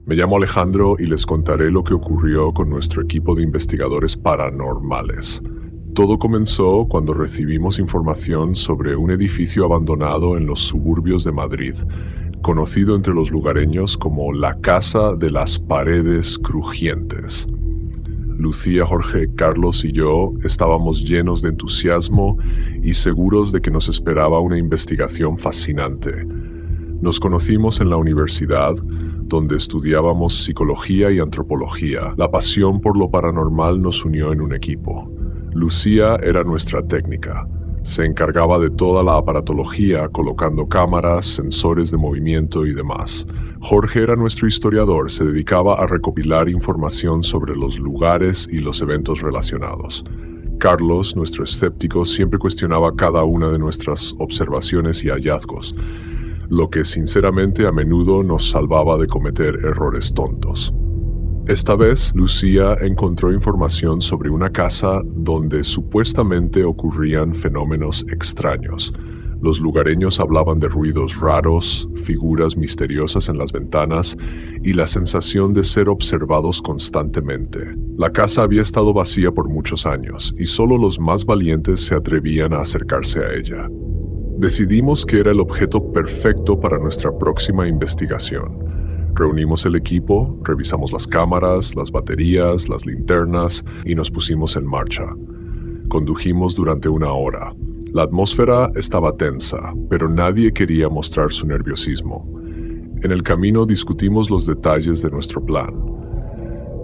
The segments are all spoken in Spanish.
Me llamo Alejandro y les contaré lo que ocurrió con nuestro equipo de investigadores paranormales. Todo comenzó cuando recibimos información sobre un edificio abandonado en los suburbios de Madrid, conocido entre los lugareños como la Casa de las Paredes Crujientes. Lucía, Jorge, Carlos y yo estábamos llenos de entusiasmo y seguros de que nos esperaba una investigación fascinante. Nos conocimos en la universidad, donde estudiábamos psicología y antropología. La pasión por lo paranormal nos unió en un equipo. Lucía era nuestra técnica. Se encargaba de toda la aparatología, colocando cámaras, sensores de movimiento y demás. Jorge era nuestro historiador, se dedicaba a recopilar información sobre los lugares y los eventos relacionados. Carlos, nuestro escéptico, siempre cuestionaba cada una de nuestras observaciones y hallazgos, lo que sinceramente a menudo nos salvaba de cometer errores tontos. Esta vez, Lucía encontró información sobre una casa donde supuestamente ocurrían fenómenos extraños. Los lugareños hablaban de ruidos raros, figuras misteriosas en las ventanas y la sensación de ser observados constantemente. La casa había estado vacía por muchos años y solo los más valientes se atrevían a acercarse a ella. Decidimos que era el objeto perfecto para nuestra próxima investigación. Reunimos el equipo, revisamos las cámaras, las baterías, las linternas y nos pusimos en marcha. Condujimos durante 1 hora. La atmósfera estaba tensa, pero nadie quería mostrar su nerviosismo. En el camino discutimos los detalles de nuestro plan.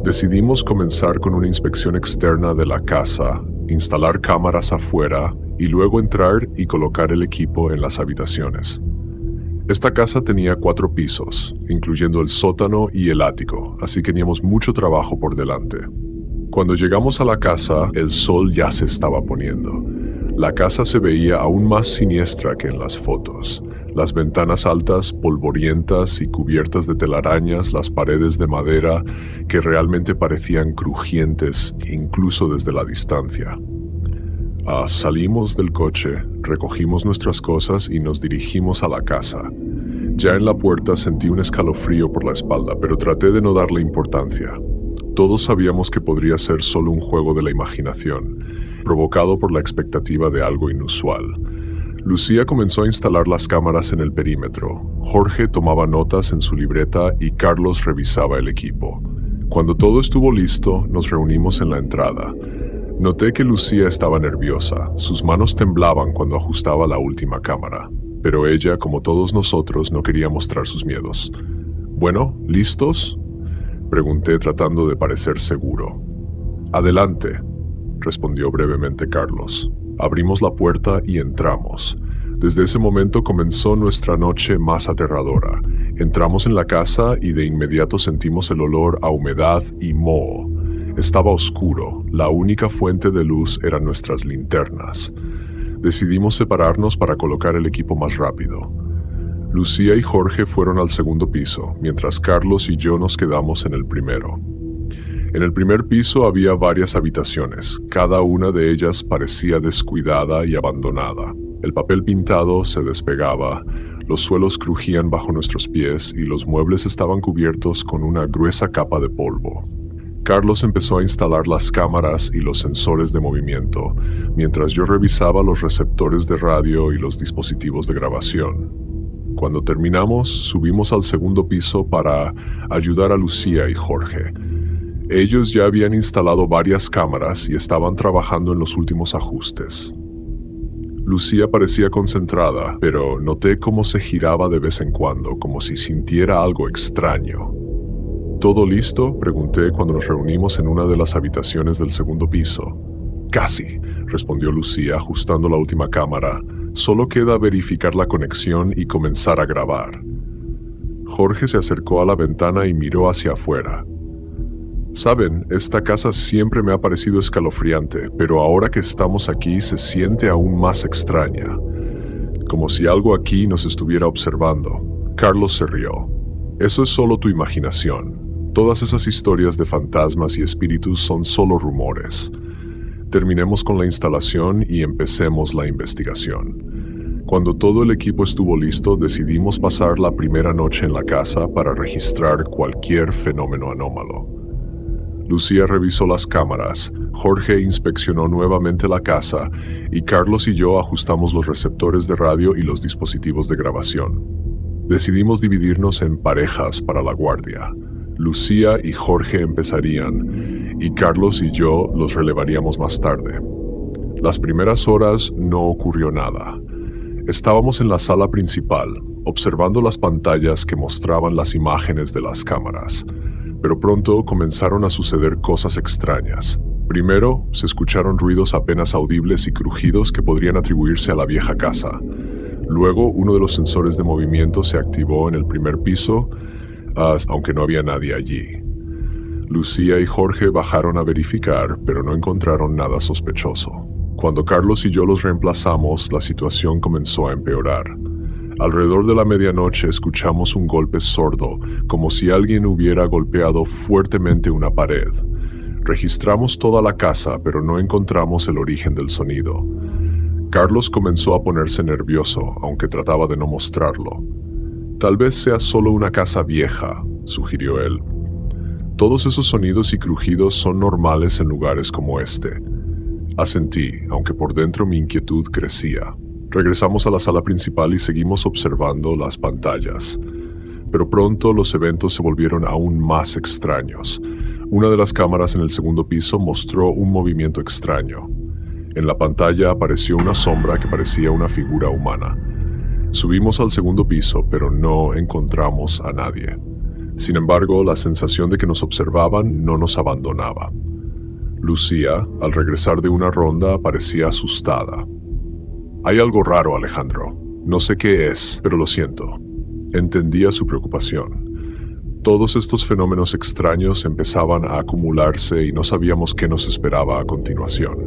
Decidimos comenzar con una inspección externa de la casa, instalar cámaras afuera y luego entrar y colocar el equipo en las habitaciones. Esta casa tenía 4 pisos, incluyendo el sótano y el ático, así que teníamos mucho trabajo por delante. Cuando llegamos a la casa, el sol ya se estaba poniendo. La casa se veía aún más siniestra que en las fotos. Las ventanas altas, polvorientas y cubiertas de telarañas, las paredes de madera que realmente parecían crujientes incluso desde la distancia. Salimos del coche, recogimos nuestras cosas y nos dirigimos a la casa. Ya en la puerta sentí un escalofrío por la espalda, pero traté de no darle importancia. Todos sabíamos que podría ser solo un juego de la imaginación, provocado por la expectativa de algo inusual. Lucía comenzó a instalar las cámaras en el perímetro. Jorge tomaba notas en su libreta y Carlos revisaba el equipo. Cuando todo estuvo listo, nos reunimos en la entrada. Noté que Lucía estaba nerviosa, sus manos temblaban cuando ajustaba la última cámara, pero ella, como todos nosotros, no quería mostrar sus miedos. «Bueno, ¿listos?», pregunté tratando de parecer seguro. «Adelante», respondió brevemente Carlos. Abrimos la puerta y entramos. Desde ese momento comenzó nuestra noche más aterradora. Entramos en la casa y de inmediato sentimos el olor a humedad y moho. Estaba oscuro, la única fuente de luz eran nuestras linternas. Decidimos separarnos para colocar el equipo más rápido. Lucía y Jorge fueron al segundo piso, mientras Carlos y yo nos quedamos en el primero. En el primer piso había varias habitaciones, cada una de ellas parecía descuidada y abandonada. El papel pintado se despegaba, los suelos crujían bajo nuestros pies y los muebles estaban cubiertos con una gruesa capa de polvo. Carlos empezó a instalar las cámaras y los sensores de movimiento, mientras yo revisaba los receptores de radio y los dispositivos de grabación. Cuando terminamos, subimos al segundo piso para ayudar a Lucía y Jorge. Ellos ya habían instalado varias cámaras y estaban trabajando en los últimos ajustes. Lucía parecía concentrada, pero noté cómo se giraba de vez en cuando, como si sintiera algo extraño. ¿Todo listo?, pregunté cuando nos reunimos en una de las habitaciones del segundo piso. «Casi», respondió Lucía ajustando la última cámara. «Solo queda verificar la conexión y comenzar a grabar». Jorge se acercó a la ventana y miró hacia afuera. «Saben, esta casa siempre me ha parecido escalofriante, pero ahora que estamos aquí se siente aún más extraña. Como si algo aquí nos estuviera observando». Carlos se rió. «Eso es solo tu imaginación. Todas esas historias de fantasmas y espíritus son solo rumores. Terminemos con la instalación y empecemos la investigación». Cuando todo el equipo estuvo listo, decidimos pasar la primera noche en la casa para registrar cualquier fenómeno anómalo. Lucía revisó las cámaras, Jorge inspeccionó nuevamente la casa y Carlos y yo ajustamos los receptores de radio y los dispositivos de grabación. Decidimos dividirnos en parejas para la guardia. Lucía y Jorge empezarían y Carlos y yo los relevaríamos más tarde. Las primeras horas no ocurrió nada. Estábamos en la sala principal, observando las pantallas que mostraban las imágenes de las cámaras. Pero pronto comenzaron a suceder cosas extrañas. Primero, se escucharon ruidos apenas audibles y crujidos que podrían atribuirse a la vieja casa. Luego, uno de los sensores de movimiento se activó en el primer piso, aunque no había nadie allí. Lucía y Jorge bajaron a verificar, pero no encontraron nada sospechoso. Cuando Carlos y yo los reemplazamos, la situación comenzó a empeorar. Alrededor de la medianoche escuchamos un golpe sordo, como si alguien hubiera golpeado fuertemente una pared. Registramos toda la casa, pero no encontramos el origen del sonido. Carlos comenzó a ponerse nervioso, aunque trataba de no mostrarlo. Tal vez sea solo una casa vieja, sugirió él. Todos esos sonidos y crujidos son normales en lugares como este. Asentí, aunque por dentro mi inquietud crecía. Regresamos a la sala principal y seguimos observando las pantallas. Pero pronto los eventos se volvieron aún más extraños. Una de las cámaras en el segundo piso mostró un movimiento extraño. En la pantalla apareció una sombra que parecía una figura humana. Subimos al segundo piso, pero no encontramos a nadie. Sin embargo, la sensación de que nos observaban no nos abandonaba. Lucía, al regresar de una ronda, parecía asustada. Hay algo raro, Alejandro. No sé qué es, pero lo siento. Entendía su preocupación. Todos estos fenómenos extraños empezaban a acumularse y no sabíamos qué nos esperaba a continuación.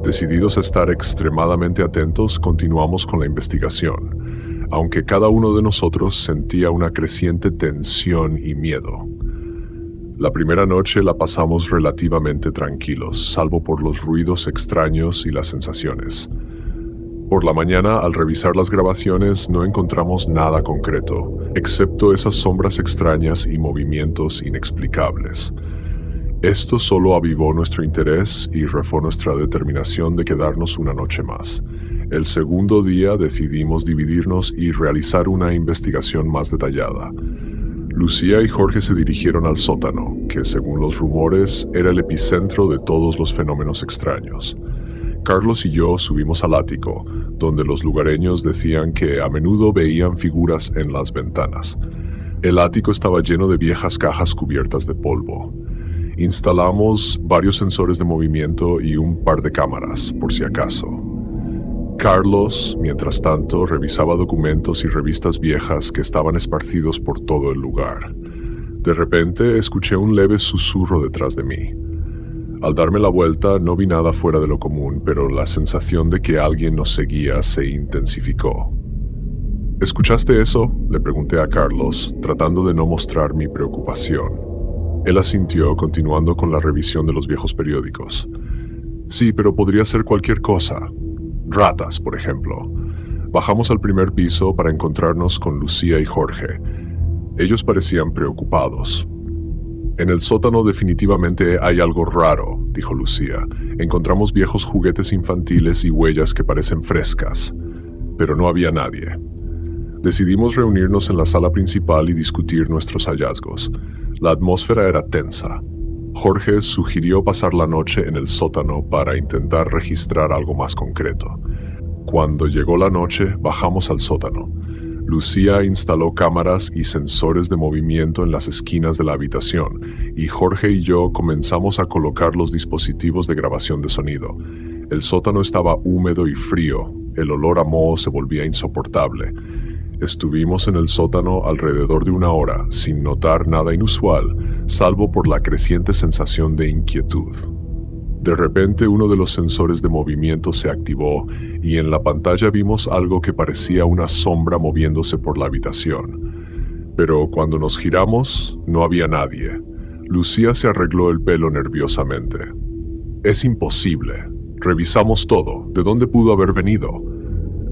Decididos a estar extremadamente atentos, continuamos con la investigación, aunque cada uno de nosotros sentía una creciente tensión y miedo. La primera noche la pasamos relativamente tranquilos, salvo por los ruidos extraños y las sensaciones. Por la mañana, al revisar las grabaciones, no encontramos nada concreto, excepto esas sombras extrañas y movimientos inexplicables. Esto solo avivó nuestro interés y reforzó nuestra determinación de quedarnos una noche más. El segundo día decidimos dividirnos y realizar una investigación más detallada. Lucía y Jorge se dirigieron al sótano, que según los rumores era el epicentro de todos los fenómenos extraños. Carlos y yo subimos al ático, donde los lugareños decían que a menudo veían figuras en las ventanas. El ático estaba lleno de viejas cajas cubiertas de polvo. Instalamos varios sensores de movimiento y un par de cámaras, por si acaso. Carlos, mientras tanto, revisaba documentos y revistas viejas que estaban esparcidos por todo el lugar. De repente, escuché un leve susurro detrás de mí. Al darme la vuelta, no vi nada fuera de lo común, pero la sensación de que alguien nos seguía se intensificó. ¿Escuchaste eso?, le pregunté a Carlos, tratando de no mostrar mi preocupación. Él asintió, continuando con la revisión de los viejos periódicos. Sí, pero podría ser cualquier cosa. Ratas, por ejemplo. Bajamos al primer piso para encontrarnos con Lucía y Jorge. Ellos parecían preocupados. En el sótano definitivamente hay algo raro, dijo Lucía. Encontramos viejos juguetes infantiles y huellas que parecen frescas, pero no había nadie. Decidimos reunirnos en la sala principal y discutir nuestros hallazgos. La atmósfera era tensa. Jorge sugirió pasar la noche en el sótano para intentar registrar algo más concreto. Cuando llegó la noche, bajamos al sótano. Lucía instaló cámaras y sensores de movimiento en las esquinas de la habitación, y Jorge y yo comenzamos a colocar los dispositivos de grabación de sonido. El sótano estaba húmedo y frío, el olor a moho se volvía insoportable. Estuvimos en el sótano alrededor de una hora, sin notar nada inusual, salvo por la creciente sensación de inquietud. De repente uno de los sensores de movimiento se activó y en la pantalla vimos algo que parecía una sombra moviéndose por la habitación. Pero cuando nos giramos, no había nadie. Lucía se arregló el pelo nerviosamente. Es imposible. Revisamos todo. ¿De dónde pudo haber venido?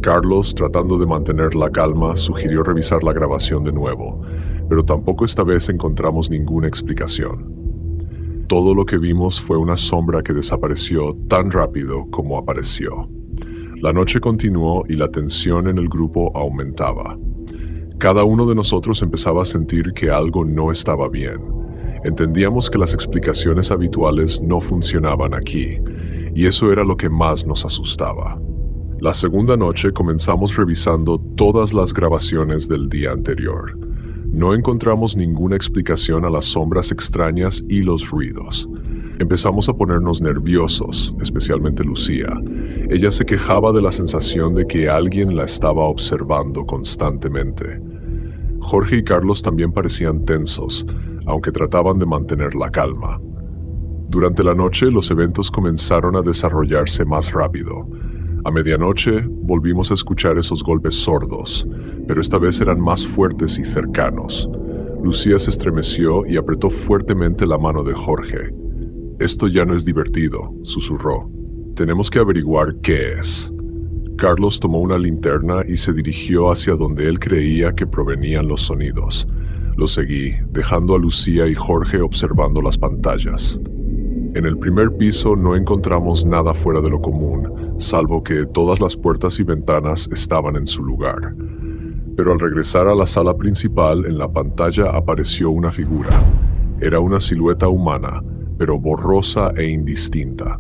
Carlos, tratando de mantener la calma, sugirió revisar la grabación de nuevo, pero tampoco esta vez encontramos ninguna explicación. Todo lo que vimos fue una sombra que desapareció tan rápido como apareció. La noche continuó y la tensión en el grupo aumentaba. Cada uno de nosotros empezaba a sentir que algo no estaba bien. Entendíamos que las explicaciones habituales no funcionaban aquí, y eso era lo que más nos asustaba. La segunda noche comenzamos revisando todas las grabaciones del día anterior. No encontramos ninguna explicación a las sombras extrañas y los ruidos. Empezamos a ponernos nerviosos, especialmente Lucía. Ella se quejaba de la sensación de que alguien la estaba observando constantemente. Jorge y Carlos también parecían tensos, aunque trataban de mantener la calma. Durante la noche, los eventos comenzaron a desarrollarse más rápido. A medianoche, volvimos a escuchar esos golpes sordos, pero esta vez eran más fuertes y cercanos. Lucía se estremeció y apretó fuertemente la mano de Jorge. «Esto ya no es divertido», susurró. «Tenemos que averiguar qué es». Carlos tomó una linterna y se dirigió hacia donde él creía que provenían los sonidos. Lo seguí, dejando a Lucía y Jorge observando las pantallas. En el primer piso no encontramos nada fuera de lo común, salvo que todas las puertas y ventanas estaban en su lugar. Pero al regresar a la sala principal, en la pantalla apareció una figura. Era una silueta humana, pero borrosa e indistinta.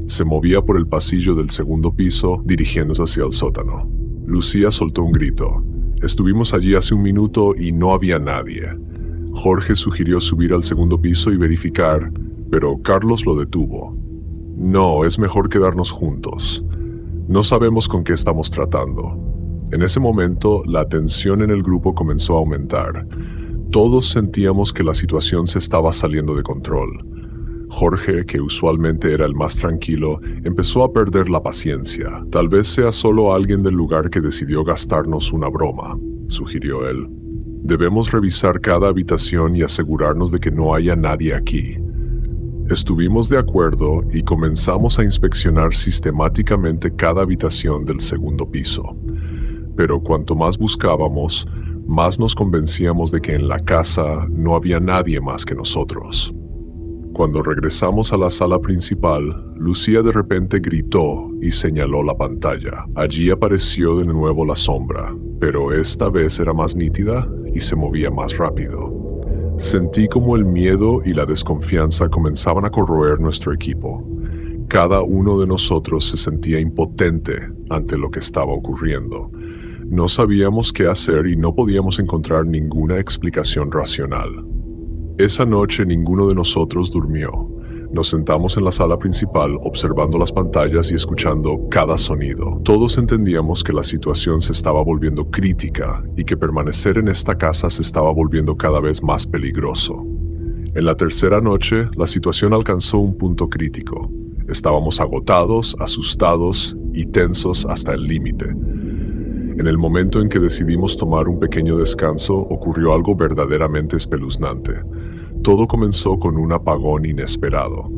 Se movía por el pasillo del segundo piso, dirigiéndose hacia el sótano. Lucía soltó un grito. Estuvimos allí hace un minuto y no había nadie. Jorge sugirió subir al segundo piso y verificar, pero Carlos lo detuvo. No, es mejor quedarnos juntos. No sabemos con qué estamos tratando. En ese momento, la tensión en el grupo comenzó a aumentar. Todos sentíamos que la situación se estaba saliendo de control. Jorge, que usualmente era el más tranquilo, empezó a perder la paciencia. Tal vez sea solo alguien del lugar que decidió gastarnos una broma, sugirió él. Debemos revisar cada habitación y asegurarnos de que no haya nadie aquí. Estuvimos de acuerdo y comenzamos a inspeccionar sistemáticamente cada habitación del segundo piso. Pero cuanto más buscábamos, más nos convencíamos de que en la casa no había nadie más que nosotros. Cuando regresamos a la sala principal, Lucía de repente gritó y señaló la pantalla. Allí apareció de nuevo la sombra, pero esta vez era más nítida y se movía más rápido. Sentí como el miedo y la desconfianza comenzaban a corroer nuestro equipo. Cada uno de nosotros se sentía impotente ante lo que estaba ocurriendo. No sabíamos qué hacer y no podíamos encontrar ninguna explicación racional. Esa noche ninguno de nosotros durmió. Nos sentamos en la sala principal observando las pantallas y escuchando cada sonido. Todos entendíamos que la situación se estaba volviendo crítica y que permanecer en esta casa se estaba volviendo cada vez más peligroso. En la tercera noche, la situación alcanzó un punto crítico. Estábamos agotados, asustados y tensos hasta el límite. En el momento en que decidimos tomar un pequeño descanso, ocurrió algo verdaderamente espeluznante. Todo comenzó con un apagón inesperado.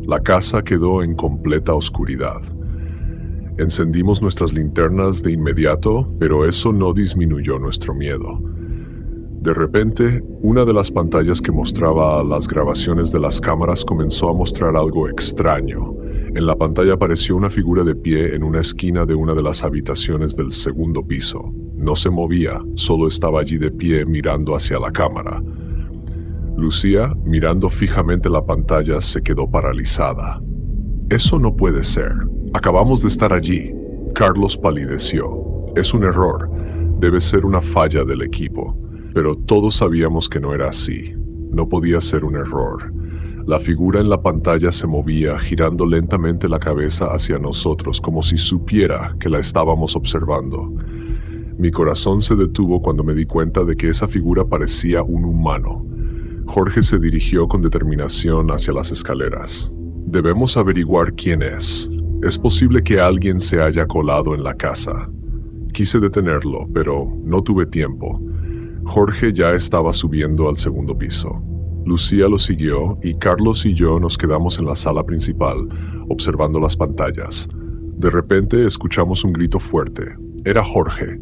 La casa quedó en completa oscuridad. Encendimos nuestras linternas de inmediato, pero eso no disminuyó nuestro miedo. De repente, una de las pantallas que mostraba las grabaciones de las cámaras comenzó a mostrar algo extraño. En la pantalla apareció una figura de pie en una esquina de una de las habitaciones del segundo piso. No se movía, solo estaba allí de pie mirando hacia la cámara. Lucía, mirando fijamente la pantalla, se quedó paralizada. «Eso no puede ser. Acabamos de estar allí». Carlos palideció. «Es un error. Debe ser una falla del equipo». Pero todos sabíamos que no era así. No podía ser un error. La figura en la pantalla se movía, girando lentamente la cabeza hacia nosotros, como si supiera que la estábamos observando. Mi corazón se detuvo cuando me di cuenta de que esa figura parecía un humano. Jorge se dirigió con determinación hacia las escaleras. «Debemos averiguar quién es. Es posible que alguien se haya colado en la casa». Quise detenerlo, pero no tuve tiempo. Jorge ya estaba subiendo al segundo piso. Lucía lo siguió y Carlos y yo nos quedamos en la sala principal, observando las pantallas. De repente escuchamos un grito fuerte. Era Jorge.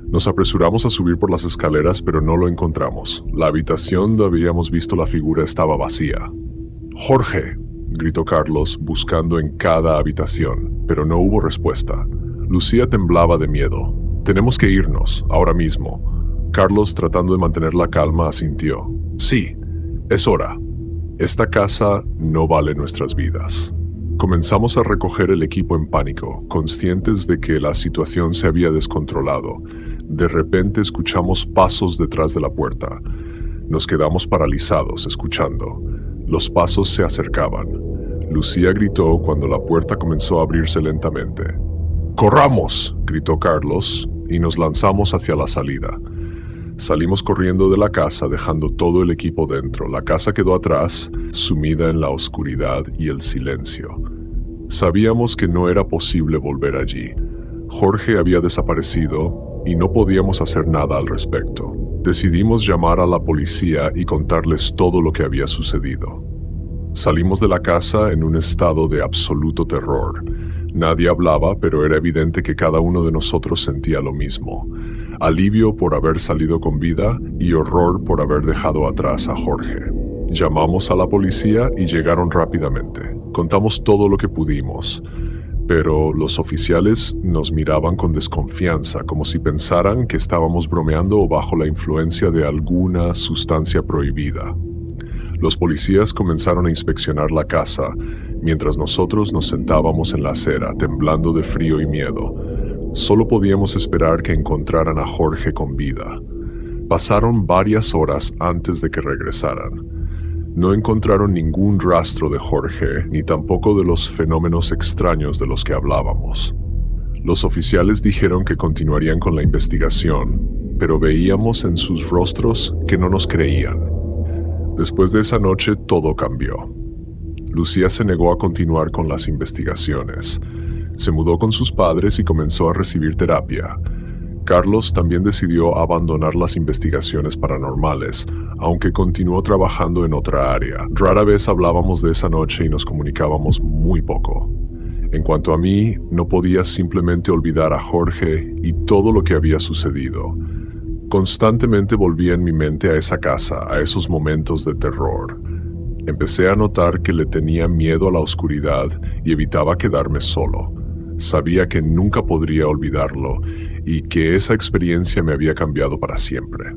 Nos apresuramos a subir por las escaleras, pero no lo encontramos. La habitación donde habíamos visto la figura estaba vacía. «¡Jorge!», gritó Carlos, buscando en cada habitación, pero no hubo respuesta. Lucía temblaba de miedo. «Tenemos que irnos, ahora mismo». Carlos, tratando de mantener la calma, asintió. «Sí, es hora. Esta casa no vale nuestras vidas». Comenzamos a recoger el equipo en pánico, conscientes de que la situación se había descontrolado. De repente escuchamos pasos detrás de la puerta. Nos quedamos paralizados, escuchando. Los pasos se acercaban. Lucía gritó cuando la puerta comenzó a abrirse lentamente. «¡Corramos!», gritó Carlos, y nos lanzamos hacia la salida. Salimos corriendo de la casa, dejando todo el equipo dentro. La casa quedó atrás, sumida en la oscuridad y el silencio. Sabíamos que no era posible volver allí. Jorge había desaparecido y no podíamos hacer nada al respecto. Decidimos llamar a la policía y contarles todo lo que había sucedido. Salimos de la casa en un estado de absoluto terror. Nadie hablaba, pero era evidente que cada uno de nosotros sentía lo mismo. Alivio por haber salido con vida y horror por haber dejado atrás a Jorge. Llamamos a la policía y llegaron rápidamente. Contamos todo lo que pudimos, pero los oficiales nos miraban con desconfianza, como si pensaran que estábamos bromeando o bajo la influencia de alguna sustancia prohibida. Los policías comenzaron a inspeccionar la casa, mientras nosotros nos sentábamos en la acera, temblando de frío y miedo. Solo podíamos esperar que encontraran a Jorge con vida. Pasaron varias horas antes de que regresaran. No encontraron ningún rastro de Jorge, ni tampoco de los fenómenos extraños de los que hablábamos. Los oficiales dijeron que continuarían con la investigación, pero veíamos en sus rostros que no nos creían. Después de esa noche, todo cambió. Lucía se negó a continuar con las investigaciones. Se mudó con sus padres y comenzó a recibir terapia. Carlos también decidió abandonar las investigaciones paranormales, aunque continuó trabajando en otra área. Rara vez hablábamos de esa noche y nos comunicábamos muy poco. En cuanto a mí, no podía simplemente olvidar a Jorge y todo lo que había sucedido. Constantemente volvía en mi mente a esa casa, a esos momentos de terror. Empecé a notar que le tenía miedo a la oscuridad y evitaba quedarme solo. Sabía que nunca podría olvidarlo y que esa experiencia me había cambiado para siempre.